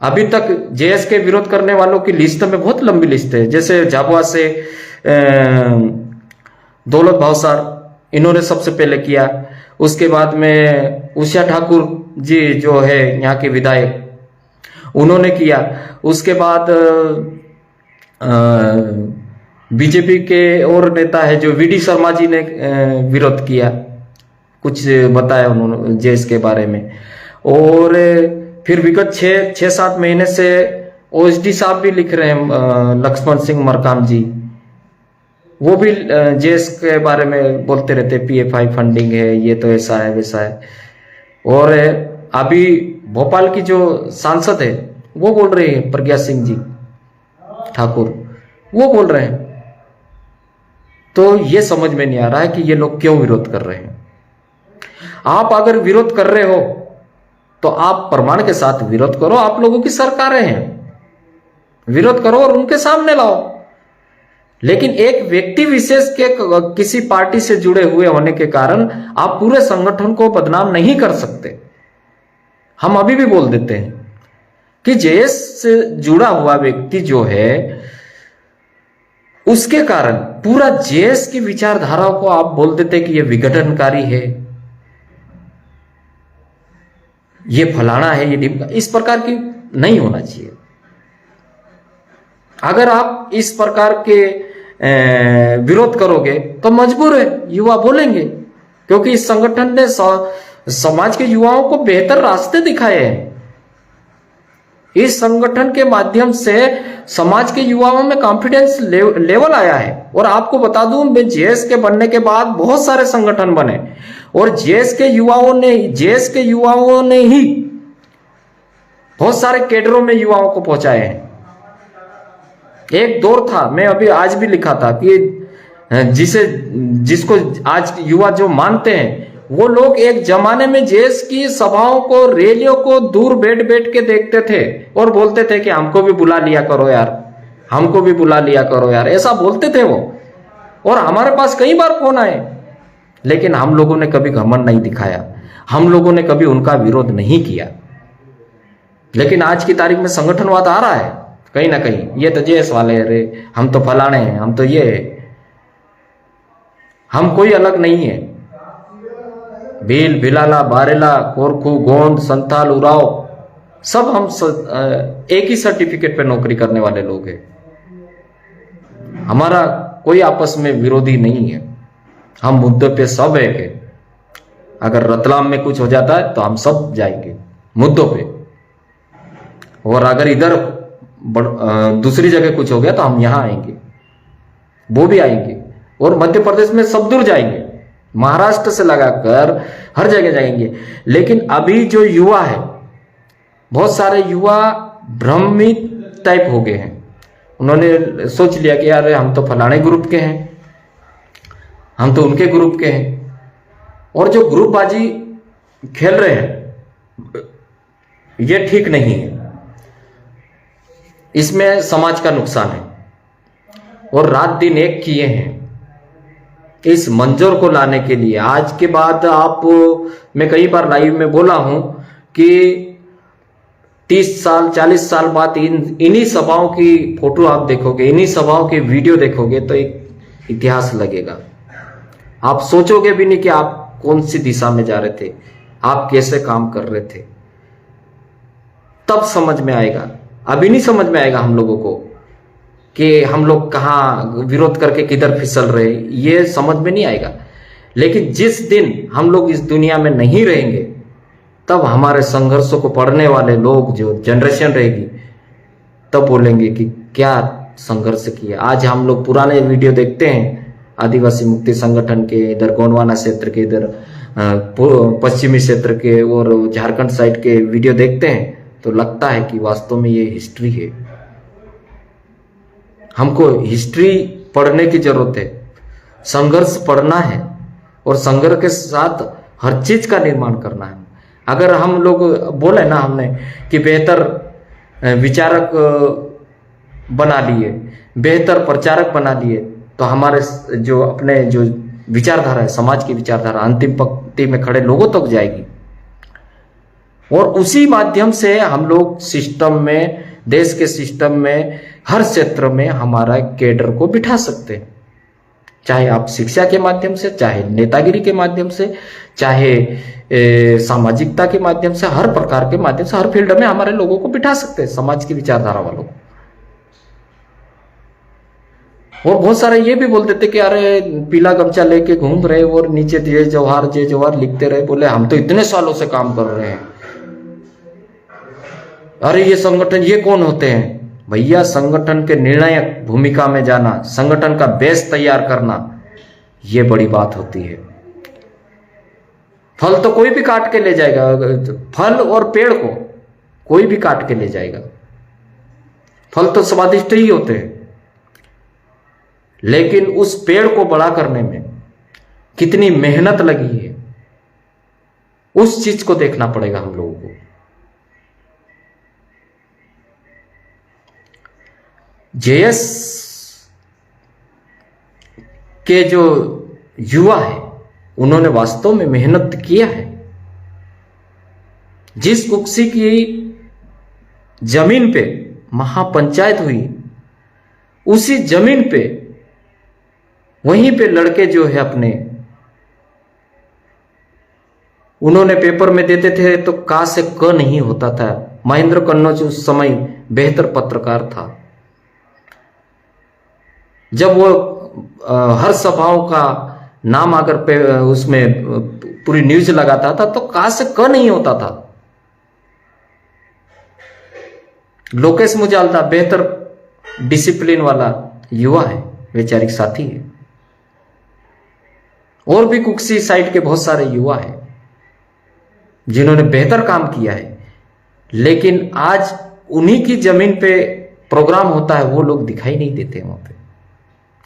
अभी तक जेएस के विरोध करने वालों की लिस्ट में बहुत लंबी लिस्ट है, जैसे झाबुआ से दौलत भावसार, इन्होंने सबसे पहले किया। उसके बाद में उषा ठाकुर जी जो है यहाँ के विधायक, उन्होंने किया। उसके बाद बीजेपी के और नेता है जो वीडी शर्मा जी ने विरोध किया, कुछ बताया उन्होंने जेएस के बारे में। और फिर विगत 6-7 महीने से ओएसडी साहब भी लिख रहे हैं, लक्ष्मण सिंह मरकाम जी, वो भी जेएस के बारे में बोलते रहते, पीएफआई फंडिंग है, ये तो ऐसा है वैसा है। और अभी भोपाल की जो सांसद है वो बोल रही है, प्रज्ञा सिंह जी ठाकुर, वो बोल रहे हैं। तो ये समझ में नहीं आ रहा है कि ये लोग क्यों विरोध कर रहे हैं। आप अगर विरोध कर रहे हो तो आप प्रमाण के साथ विरोध करो। आप लोगों की सरकारें हैं, विरोध करो और उनके सामने लाओ लेकिन एक व्यक्ति विशेष के किसी पार्टी से जुड़े हुए होने के कारण आप पूरे संगठन को बदनाम नहीं कर सकते। हम अभी भी बोल देते हैं कि जेएस से जुड़ा हुआ व्यक्ति जो है उसके कारण पूरा जेएस की विचारधारा को आप बोल देते कि ये विघटनकारी है, ये फलाना है, ये ढिमका। इस प्रकार की नहीं होना चाहिए। अगर आप इस प्रकार के विरोध करोगे तो मजबूर है, युवा बोलेंगे, क्योंकि इस संगठन ने समाज के युवाओं को बेहतर रास्ते दिखाए हैं। इस संगठन के माध्यम से समाज के युवाओं में कॉन्फिडेंस लेवल आया है। और आपको बता दूं, मैं जेएस के बनने के बाद बहुत सारे संगठन बने और जेएस के युवाओं ने ही बहुत सारे कैडरों में युवाओं को पहुंचाए हैं। एक दौर था, मैं अभी आज भी लिखा था कि जिसको आज युवा जो मानते हैं, वो लोग एक जमाने में जेएस की सभाओं को, रैलियों को दूर बैठ बैठ के देखते थे और बोलते थे कि हमको भी बुला लिया करो यार, हमको भी बुला लिया करो यार, ऐसा बोलते थे वो। और हमारे पास कई बार फोन आए, लेकिन हम लोगों ने कभी घमंड नहीं दिखाया, हम लोगों ने कभी उनका विरोध नहीं किया। लेकिन आज की तारीख में संगठनवाद आ रहा है कहीं ना कहीं, ये तो जेएस वाले, अरे हम तो फलाने हैं, हम तो ये है। हम कोई अलग नहीं है। भील, भिलाला, बारेला, कोरखू, गोंड, संथाल, उराव, सब हम एक ही सर्टिफिकेट पे नौकरी करने वाले लोग हैं। हमारा कोई आपस में विरोधी नहीं है। हम मुद्दे पे सब एक है। अगर रतलाम में कुछ हो जाता है तो हम सब जाएंगे मुद्दों पे, और अगर इधर दूसरी जगह कुछ हो गया तो हम यहां आएंगे, वो भी आएंगे। और मध्य प्रदेश में सब दूर जाएंगे, महाराष्ट्र से लगाकर हर जगह जाएंगे। लेकिन अभी जो युवा है, बहुत सारे युवा भ्रमित टाइप हो गए हैं। उन्होंने सोच लिया कि यार हम तो फलाने ग्रुप के हैं, हम तो उनके ग्रुप के हैं। और जो ग्रुपबाजी खेल रहे हैं, ये ठीक नहीं है। इसमें समाज का नुकसान है। और रात दिन एक किए हैं इस मंजर को लाने के लिए। आज के बाद मैं कई बार लाइव में बोला हूं कि 30 साल 40 साल बाद इन्हीं सभाओं की फोटो आप देखोगे, इन्हीं सभाओं के वीडियो देखोगे तो एक इतिहास लगेगा। आप सोचोगे भी नहीं कि आप कौन सी दिशा में जा रहे थे, आप कैसे काम कर रहे थे। तब समझ में आएगा। अभी नहीं समझ में आएगा हम लोगों को कि हम लोग कहाँ विरोध करके किधर फिसल रहे, ये समझ में नहीं आएगा। लेकिन जिस दिन हम लोग इस दुनिया में नहीं रहेंगे, तब हमारे संघर्षों को पढ़ने वाले लोग, जो जनरेशन रहेगी, तब बोलेंगे कि क्या संघर्ष किया। आज हम लोग पुराने वीडियो देखते हैं आदिवासी मुक्ति संगठन के, इधर गोंडवाना क्षेत्र के, इधर पश्चिमी क्षेत्र के और झारखंड साइड के वीडियो देखते हैं, तो लगता है कि वास्तव में ये हिस्ट्री है। हमको हिस्ट्री पढ़ने की जरूरत है, संघर्ष पढ़ना है और संघर्ष के साथ हर चीज का निर्माण करना है। अगर हम लोग बोले ना हमने कि बेहतर विचारक बना लिए, बेहतर प्रचारक बना लिए, तो हमारे जो अपने जो विचारधारा है, समाज की विचारधारा अंतिम पंक्ति में खड़े लोगों तक जाएगी। और उसी माध्यम से हम लोग सिस्टम में, देश के सिस्टम में, हर क्षेत्र में हमारा कैडर को बिठा सकते हैं। चाहे आप शिक्षा के माध्यम से, चाहे नेतागिरी के माध्यम से, चाहे सामाजिकता के माध्यम से, हर प्रकार के माध्यम से, हर फील्ड में हमारे लोगों को बिठा सकते हैं, समाज की विचारधारा वालों को। और बहुत सारे ये भी बोल देते कि अरे पीला गमछा लेके घूम रहे और नीचे जय जवाहर लिखते रहे। बोले हम तो इतने सालों से काम कर रहे हैं, अरे ये संगठन, ये कौन होते हैं? भैया, संगठन के निर्णायक भूमिका में जाना, संगठन का बेस तैयार करना, ये बड़ी बात होती है। फल तो कोई भी काट के ले जाएगा, फल और पेड़ को कोई भी काट के ले जाएगा। फल तो स्वादिष्ट ही होते हैं, लेकिन उस पेड़ को बड़ा करने में कितनी मेहनत लगी है, उस चीज को देखना पड़ेगा हम लोगों को। जेएस के जो युवा है उन्होंने वास्तव में मेहनत किया है। जिस कुक्सी की जमीन पे महापंचायत हुई, उसी जमीन पे वहीं पे लड़के जो है अपने उन्होंने पेपर में देते थे तो का से क नहीं होता था। महेंद्र कन्नौज उस समय बेहतर पत्रकार था। जब वो हर सभाओं का नाम अगर पे उसमें पूरी न्यूज लगाता था तो का से क नहीं होता था। लोकेश मुजाल्दा बेहतर डिसिप्लिन वाला युवा है, वैचारिक साथी है। और भी कुक्सी साइड के बहुत सारे युवा हैं जिन्होंने बेहतर काम किया है, लेकिन आज उन्हीं की जमीन पे प्रोग्राम होता है, वो लोग दिखाई नहीं देते। वहां पे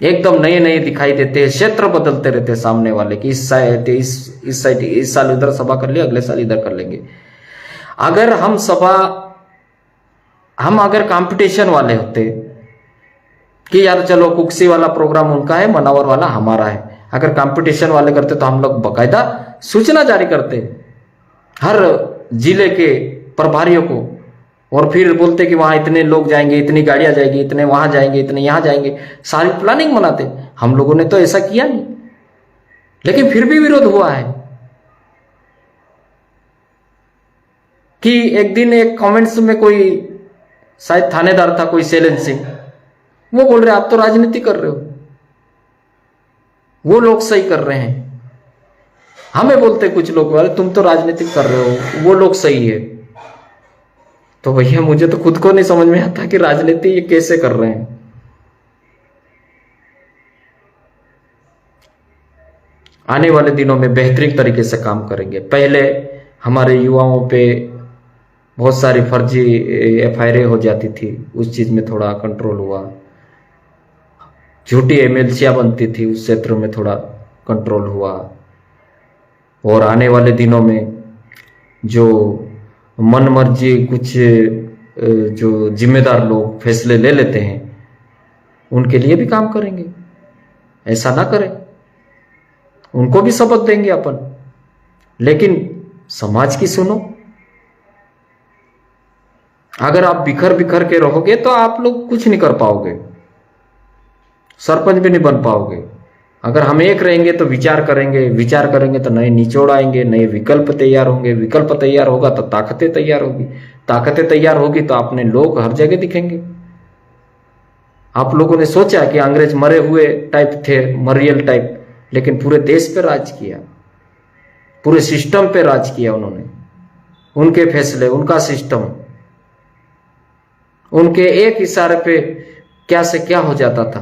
एकदम नए नए दिखाई देते हैं, क्षेत्र बदलते रहते हैं सामने वाले की, इस साइड इस साल इधर सभा कर लिया, अगले साल इधर कर लेंगे। अगर हम अगर कंपटीशन वाले होते कि यार चलो कुक्सी वाला प्रोग्राम उनका है, मनावर वाला हमारा है, अगर कंपटीशन वाले करते तो हम लोग बकायदा सूचना जारी करते हर जिले के प्रभारियों को, और फिर बोलते कि वहां इतने लोग जाएंगे, इतनी गाड़ियां जाएंगी, इतने वहां जाएंगे, इतने यहां जाएंगे, सारी प्लानिंग बनाते। हम लोगों ने तो ऐसा किया नहीं, लेकिन फिर भी विरोध हुआ है। कि एक दिन एक कमेंट्स में कोई शायद थानेदार था, कोई शैलेंद्र सिंह, वो बोल रहे आप तो राजनीति कर रहे हो, वो लोग सही कर रहे हैं। हमें बोलते कुछ लोग वाले तुम तो राजनीति कर रहे हो, वो लोग सही है। तो भैया मुझे तो खुद को नहीं समझ में आता कि राजनीति ये कैसे कर रहे हैं। आने वाले दिनों में बेहतरीन तरीके से काम करेंगे। पहले हमारे युवाओं पे बहुत सारी फर्जी एफआईआर हो जाती थी, उस चीज में थोड़ा कंट्रोल हुआ। झूठी एमएलसियां बनती थी, उस क्षेत्र में थोड़ा कंट्रोल हुआ। और आने वाले दिनों में जो मन मर्जी कुछ जो जिम्मेदार लोग फैसले ले लेते हैं, उनके लिए भी काम करेंगे। ऐसा ना करें, उनको भी सबक देंगे अपन, लेकिन समाज की सुनो। अगर आप बिखर बिखर के रहोगे तो आप लोग कुछ नहीं कर पाओगे, सरपंच भी नहीं बन पाओगे। अगर हम एक रहेंगे तो विचार करेंगे तो नए निचोड़ आएंगे, नए विकल्प तैयार होंगे, विकल्प तैयार होगा तो ताकतें तैयार होगी, ताकतें तैयार होगी तो अपने लोग हर जगह दिखेंगे। आप लोगों ने सोचा कि अंग्रेज मरे हुए टाइप थे, मरियल टाइप, लेकिन पूरे देश पे राज किया, पूरे सिस्टम पे राज किया उन्होंने। उनके फैसले, उनका सिस्टम, उनके एक इशारे पे क्या से क्या हो जाता था,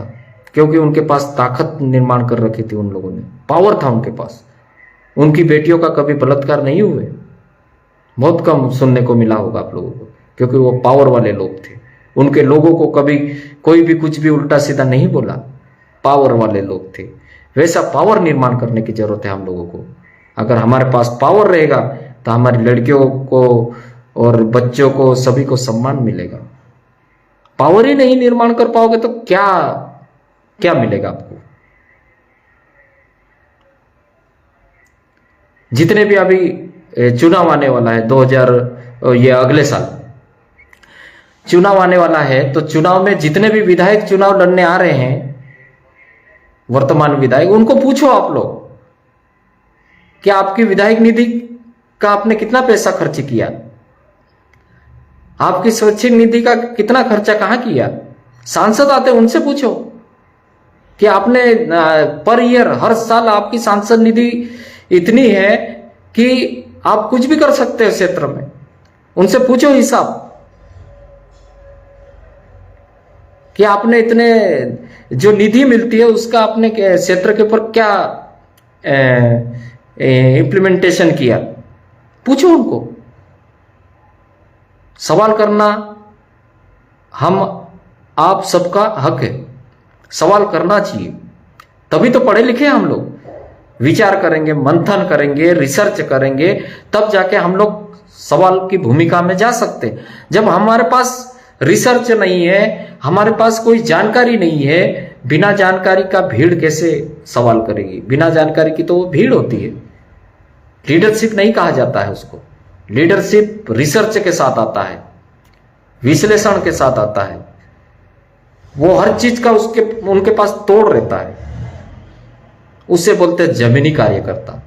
क्योंकि उनके पास ताकत निर्माण कर रखी थी उन लोगों ने, पावर था उनके पास। उनकी बेटियों का कभी बलात्कार नहीं हुए, बहुत कम सुनने को मिला होगा आप लोगों को, क्योंकि वो पावर वाले लोग थे। उनके लोगों को कभी कोई भी कुछ भी उल्टा सीधा नहीं बोला, पावर वाले लोग थे। वैसा पावर निर्माण करने की जरूरत है हम लोगों को। अगर हमारे पास पावर रहेगा तो हमारी लड़कियों को और बच्चों को सभी को सम्मान मिलेगा। पावर ही नहीं निर्माण कर पाओगे तो क्या मिलेगा आपको। जितने भी अभी चुनाव आने वाला है 2000 ये अगले साल चुनाव आने वाला है, तो चुनाव में जितने भी विधायक चुनाव लड़ने आ रहे हैं, वर्तमान विधायक, उनको पूछो आप लोग कि आपकी विधायक निधि का आपने कितना पैसा खर्च किया, आपकी स्वैच्छिक निधि का कितना खर्चा कहां किया। सांसद आते उनसे पूछो कि आपने पर ईयर हर साल आपकी सांसद निधि इतनी है कि आप कुछ भी कर सकते हो क्षेत्र में। उनसे पूछो हिसाब कि आपने इतने जो निधि मिलती है उसका आपने क्षेत्र के ऊपर क्या इम्प्लीमेंटेशन किया। पूछो उनको। सवाल करना हम आप सबका हक है, सवाल करना चाहिए। तभी तो पढ़े लिखे हम लोग, विचार करेंगे, मंथन करेंगे, रिसर्च करेंगे, तब जाके हम लोग सवाल की भूमिका में जा सकते। जब हमारे पास रिसर्च नहीं है, हमारे पास कोई जानकारी नहीं है, बिना जानकारी का भीड़ कैसे सवाल करेगी? बिना जानकारी की तो वो भीड़ होती है। लीडरशिप नहीं कहा जाता है उसको। लीडरशिप रिसर्च के साथ आता है, विश्लेषण के साथ आता है। वो हर चीज का उनके पास तोड़ रहता है। उसे बोलते हैं जमीनी कार्यकर्ता।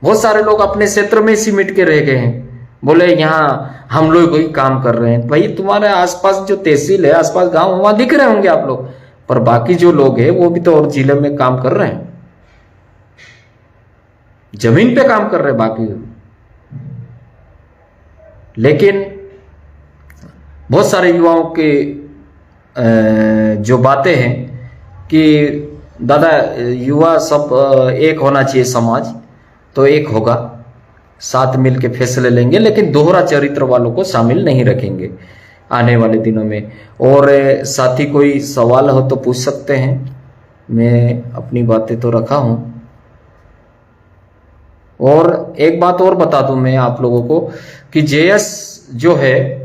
बहुत सारे लोग अपने क्षेत्र में सिमट के रह गए हैं, बोले यहाँ हम लोग कोई काम कर रहे हैं। भाई तुम्हारे आसपास जो तहसील है, आसपास गांव, वहां दिख रहे होंगे आप लोग, पर बाकी जो लोग हैं वो भी तो और जिले में काम कर रहे हैं, जमीन पे काम कर रहे हैं बाकी। लेकिन बहुत सारे युवाओं के जो बातें हैं कि दादा युवा सब एक होना चाहिए, समाज तो एक होगा, साथ मिल के फैसले लेंगे, लेकिन दोहरा चरित्र वालों को शामिल नहीं रखेंगे आने वाले दिनों में। और साथी कोई सवाल हो तो पूछ सकते हैं, मैं अपनी बातें तो रखा हूं। और एक बात और बता दूं मैं आप लोगों को कि जेएस जो है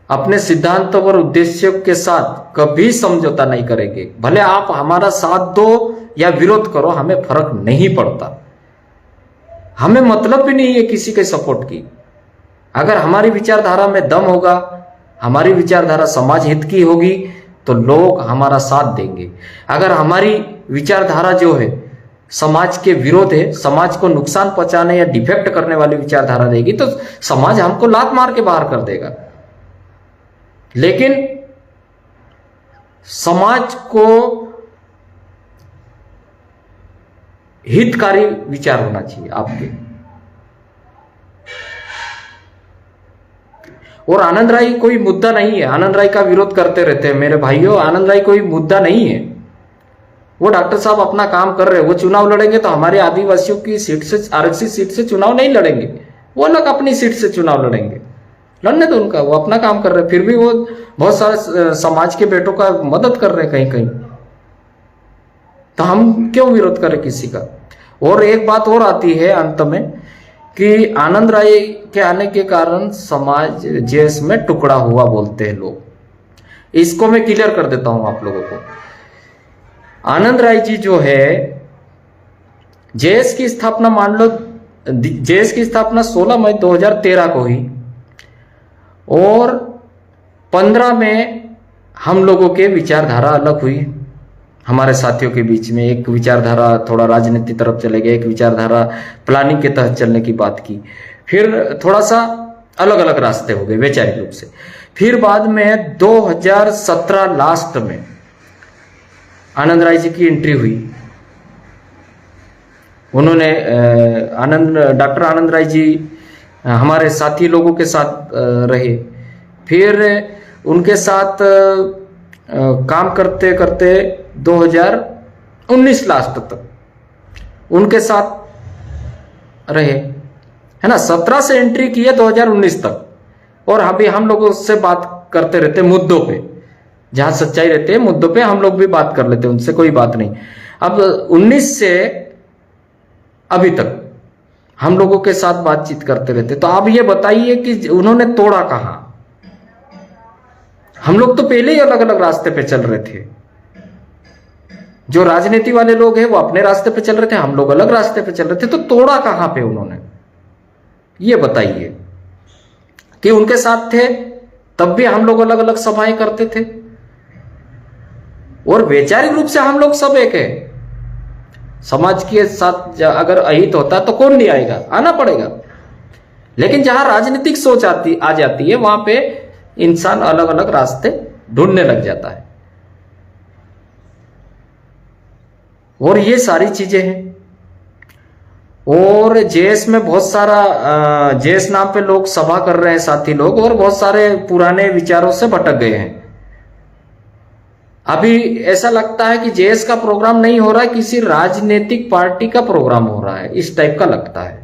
अपने सिद्धांतों और उद्देश्यों के साथ कभी समझौता नहीं करेंगे। भले आप हमारा साथ दो या विरोध करो, हमें फर्क नहीं पड़ता। हमें मतलब भी नहीं है किसी के सपोर्ट की। अगर हमारी विचारधारा में दम होगा, हमारी विचारधारा समाज हित की होगी, तो लोग हमारा साथ देंगे। अगर हमारी विचारधारा जो है समाज के विरोध है, समाज को नुकसान पहुंचाने या डिफेक्ट करने वाली विचारधारा रहेगी, तो समाज हमको लात मार के बाहर कर देगा। लेकिन समाज को हितकारी विचार होना चाहिए आपके। और आनंद राय कोई मुद्दा नहीं है। आनंद राय का विरोध करते रहते हैं मेरे भाइयों, आनंद राय कोई मुद्दा नहीं है। वो डॉक्टर साहब अपना काम कर रहे हैं। वो चुनाव लड़ेंगे तो हमारे आदिवासियों की सीट से, आरक्षित सीट से चुनाव नहीं लड़ेंगे, वो लोग अपनी सीट से चुनाव लड़ेंगे। लड़ने तो उनका, वो अपना काम कर रहे हैं। फिर भी वो बहुत सारे समाज के बेटों का मदद कर रहे हैं कहीं कहीं, तो हम क्यों विरोध करें किसी का। और एक बात और आती है अंत में कि आनंद राय के आने के कारण समाज जेएस में टुकड़ा हुआ बोलते हैं लोग। इसको मैं क्लियर कर देता हूं आप लोगों को। आनंद राय जी जो है, जेएस की स्थापना मान लो, जेएस की स्थापना 16 मई 2013 को हुई और 15 में हम लोगों के विचारधारा अलग हुई। हमारे साथियों के बीच में एक विचारधारा थोड़ा राजनीति तरफ चले गए, एक विचारधारा प्लानिंग के तहत चलने की बात की, फिर थोड़ा सा अलग अलग रास्ते हो गए वैचारिक रूप से। फिर बाद में 2017 लास्ट में आनंद राय जी की एंट्री हुई। उन्होंने डॉक्टर आनंद राय जी हमारे साथी लोगों के साथ रहे। फिर उनके साथ काम करते करते 2019 लास्ट तक उनके साथ रहे, है ना। 17 से एंट्री की है 2019 तक, और अभी हम लोग उससे बात करते रहते मुद्दों पे, जहां सच्चाई रहती है मुद्दों पे हम लोग भी बात कर लेते हैं, उनसे कोई बात नहीं। अब 19 से अभी तक हम लोगों के साथ बातचीत करते रहते। तो आप ये बताइए कि उन्होंने तोड़ा कहां? हम लोग तो पहले ही अलग अलग रास्ते पे चल रहे थे। जो राजनीति वाले लोग हैं वो अपने रास्ते पे चल रहे थे, हम लोग अलग रास्ते पे चल रहे थे। तो तोड़ा कहां पे उन्होंने, ये बताइए। कि उनके साथ थे तब भी हम लोग अलग अलग सभाएं करते थे, और वैचारिक रूप से हम लोग सब एक है। समाज के साथ अगर अहित होता तो कौन नहीं आएगा, आना पड़ेगा। लेकिन जहां राजनीतिक सोच आ जाती है, वहां पे इंसान अलग अलग रास्ते ढूंढने लग जाता है। और ये सारी चीजें हैं। और जेएस में बहुत सारा जेएस नाम पे लोग सभा कर रहे हैं साथी लोग, और बहुत सारे पुराने विचारों से भटक गए हैं। अभी ऐसा लगता है कि जेएस का प्रोग्राम नहीं हो रहा है, किसी राजनीतिक पार्टी का प्रोग्राम हो रहा है, इस टाइप का लगता है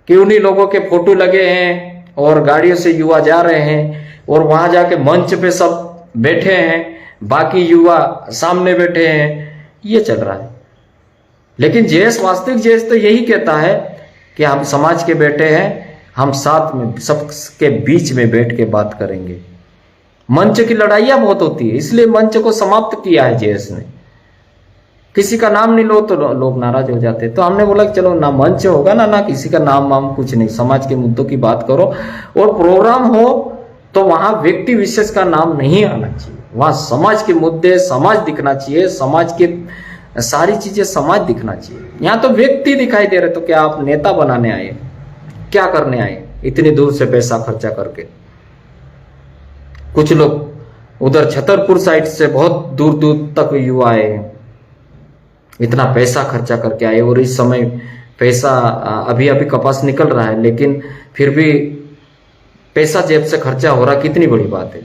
कि उन्हीं लोगों के फोटो लगे हैं और गाड़ियों से युवा जा रहे हैं, और वहां जाके मंच पे सब बैठे हैं, बाकी युवा सामने बैठे हैं, ये चल रहा है। लेकिन जेएस, वास्तविक जेएस तो यही कहता है कि हम समाज के बेटे हैं, हम साथ में सबके बीच में बैठ के बात करेंगे। मंच की लड़ाइयां बहुत होती है, इसलिए मंच को समाप्त किया है जेएस ने। किसी का नाम नहीं लो तो लोग नाराज हो जाते हैं। तो हमने बोला कि चलो ना मंच होगा ना किसी का नाम वाम कुछ नहीं, समाज के मुद्दों की बात करो, और प्रोग्राम हो तो वहां व्यक्ति विशेष का नाम नहीं आना चाहिए, वहां समाज के मुद्दे, समाज दिखना चाहिए, समाज के सारी चीजें समाज दिखना चाहिए। यहाँ तो व्यक्ति दिखाई दे रहे, तो क्या आप नेता बनाने आए, क्या करने आए इतनी दूर से पैसा खर्चा करके? कुछ लोग उधर छतरपुर साइड से बहुत दूर दूर तक युवा आए, इतना पैसा खर्चा करके आए, और इस समय पैसा अभी अभी कपास निकल रहा है, लेकिन फिर भी पैसा जेब से खर्चा हो रहा, कितनी बड़ी बात है।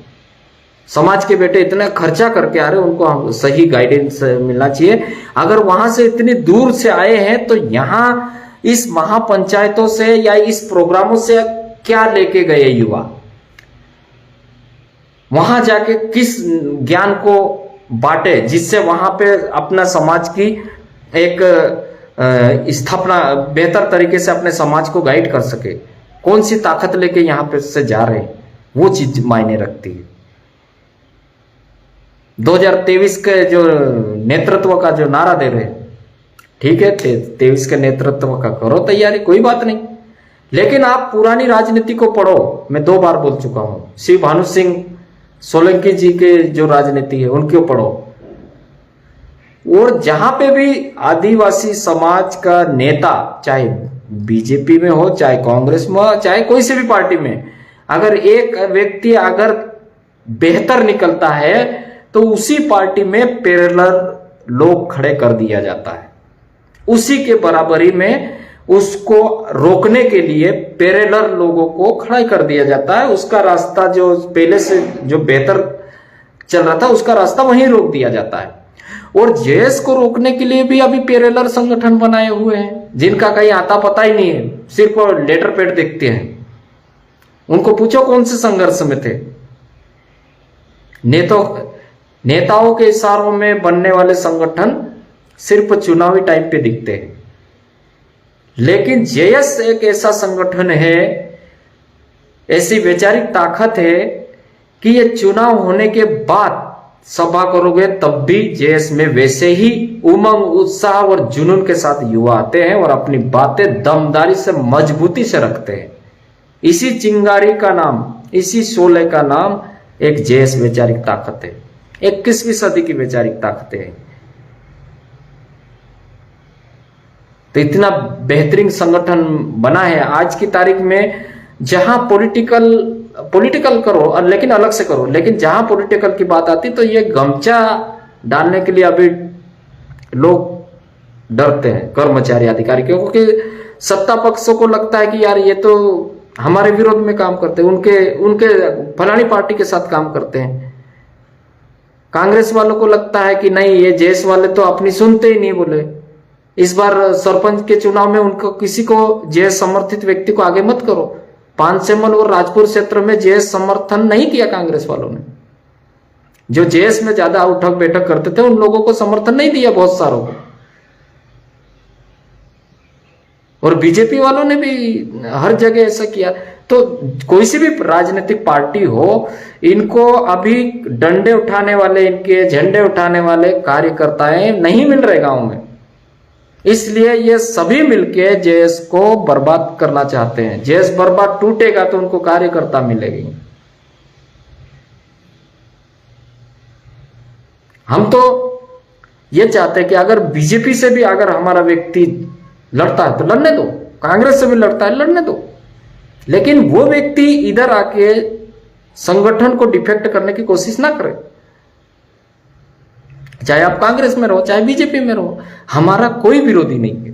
समाज के बेटे इतना खर्चा करके आ रहे, उनको सही गाइडेंस मिलना चाहिए। अगर वहां से इतनी दूर से आए हैं तो यहाँ इस महापंचायतों से या इस प्रोग्रामों से क्या लेके गए युवा? वहां जाके किस ज्ञान को बांटे जिससे वहां पे अपना समाज की एक स्थापना बेहतर तरीके से अपने समाज को गाइड कर सके? कौन सी ताकत लेके यहां पे से जा रहे हैं, वो चीज मायने रखती है। 2023 के जो नेतृत्व का जो नारा दे रहे हैं, ठीक है, 23 के नेतृत्व का करो तैयारी, कोई बात नहीं, लेकिन आप पुरानी राजनीति को पढ़ो। मैं 2 बार बोल चुका हूं, श्री भानु सिंह सोलंकी जी के जो राजनीति है उनको पढ़ो, और जहां पे भी आदिवासी समाज का नेता, चाहे बीजेपी में हो, चाहे कांग्रेस में हो, चाहे कोई सी भी पार्टी में, अगर एक व्यक्ति अगर बेहतर निकलता है तो उसी पार्टी में पैरेलल लोग खड़े कर दिया जाता है, उसी के बराबरी में उसको रोकने के लिए पैरेलल लोगों को खड़ा कर दिया जाता है। उसका रास्ता जो पहले से जो बेहतर चल रहा था उसका रास्ता वहीं रोक दिया जाता है। और जेएस को रोकने के लिए भी अभी पैरेलल संगठन बनाए हुए हैं जिनका कहीं आता पता ही नहीं है, सिर्फ लेटर पेड देखते हैं। उनको पूछो कौन से संघर्ष में थे। नेताओं के इशारों में बनने वाले संगठन सिर्फ चुनावी टाइम पे दिखते हैं, लेकिन जेएस एक ऐसा संगठन है, ऐसी वैचारिक ताकत है कि ये चुनाव होने के बाद सभा करोगे तब भी जेएस में वैसे ही उमंग, उत्साह और जुनून के साथ युवा आते हैं और अपनी बातें दमदारी से, मजबूती से रखते हैं। इसी चिंगारी का नाम, इसी शोले का नाम एक जेएस वैचारिक ताकत है, 21वीं सदी की वैचारिक ताकत है। तो इतना बेहतरीन संगठन बना है आज की तारीख में, जहां पॉलिटिकल करो लेकिन अलग से करो, लेकिन जहां पॉलिटिकल की बात आती तो ये गमछा डालने के लिए अभी लोग डरते हैं, कर्मचारी अधिकारी, क्योंकि सत्ता पक्षों को लगता है कि यार ये तो हमारे विरोध में काम करते हैं, उनके फलानी पार्टी के साथ काम करते हैं। कांग्रेस वालों को लगता है कि नहीं, ये जेएस वाले तो अपनी सुनते ही नहीं, बोले इस बार सरपंच के चुनाव में उनको किसी को जेएस समर्थित व्यक्ति को आगे मत करो। पानसेमल और राजपुर क्षेत्र में जेएस समर्थन नहीं किया कांग्रेस वालों ने, जो जेएस में ज्यादा उठक बैठक करते थे उन लोगों को समर्थन नहीं दिया, बहुत सारों को। और बीजेपी वालों ने भी हर जगह ऐसा किया। तो कोई सी भी राजनीतिक पार्टी हो, इनको अभी डंडे उठाने वाले, इनके झंडे उठाने वाले कार्यकर्ताएं नहीं मिल रहे गांव में, इसलिए ये सभी मिलके जेएस को बर्बाद करना चाहते हैं। जेएस बर्बाद टूटेगा तो उनको कार्यकर्ता मिलेंगे। हम तो ये चाहते हैं कि अगर बीजेपी से भी अगर हमारा व्यक्ति लड़ता है तो लड़ने दो, कांग्रेस से भी लड़ता है लड़ने दो, लेकिन वो व्यक्ति इधर आके संगठन को डिफेक्ट करने की कोशिश ना करे। चाहे आप कांग्रेस में रहो, चाहे बीजेपी में रहो, हमारा कोई विरोधी नहीं है।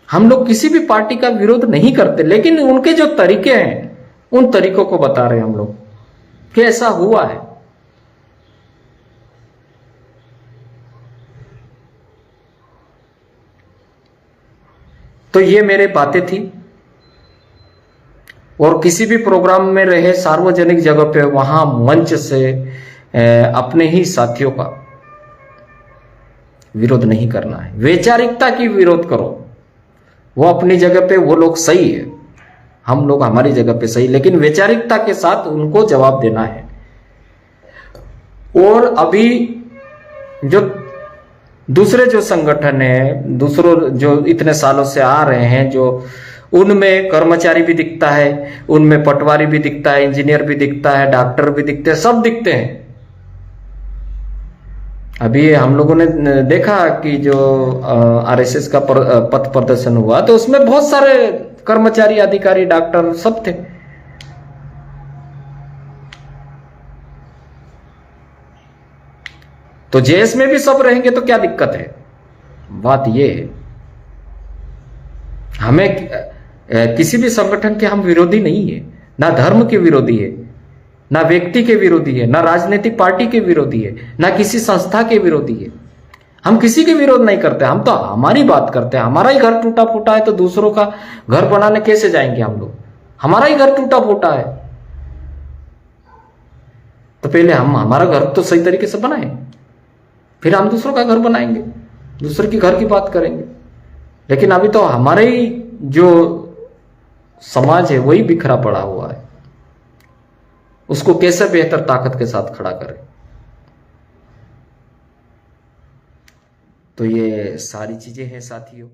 हम लोग किसी भी पार्टी का विरोध नहीं करते, लेकिन उनके जो तरीके हैं उन तरीकों को बता रहे हैं हम लोग कि ऐसा हुआ है। तो ये मेरे बातें थी। और किसी भी प्रोग्राम में रहे, सार्वजनिक जगह पे, वहां मंच से अपने ही साथियों का विरोध नहीं करना है। वैचारिकता की विरोध करो, वो अपनी जगह पे वो लोग सही है, हम लोग हमारी जगह पे सही, लेकिन वैचारिकता के साथ उनको जवाब देना है। और अभी जो दूसरे जो संगठन है, दूसरों जो इतने सालों से आ रहे हैं, जो उनमें कर्मचारी भी दिखता है, उनमें पटवारी भी दिखता है, इंजीनियर भी दिखता है, डॉक्टर भी दिखते हैं, सब दिखते हैं। अभी हम लोगों ने देखा कि जो आरएसएस का पथ प्रदर्शन हुआ तो उसमें बहुत सारे कर्मचारी, अधिकारी, डॉक्टर सब थे। तो जेएस में भी सब रहेंगे तो क्या दिक्कत है? बात ये है, हमें किसी भी संगठन के हम विरोधी नहीं है, ना धर्म के विरोधी है, ना व्यक्ति के विरोधी है, ना राजनीतिक पार्टी के विरोधी है, ना किसी संस्था के विरोधी है। हम किसी के विरोध नहीं करते, हम तो हमारी बात करते हैं। हमारा ही घर टूटा फूटा है तो दूसरों का घर बनाने कैसे जाएंगे हम लोग? हमारा ही घर टूटा फूटा है तो पहले हम हमारा घर तो सही तरीके से बनाए, फिर हम दूसरों का घर बनाएंगे, दूसरे के घर की बात करेंगे। लेकिन अभी तो हमारे ही जो समाज है वही बिखरा पड़ा हुआ है, उसको कैसे बेहतर ताकत के साथ खड़ा करें। तो ये सारी चीजें हैं साथियों।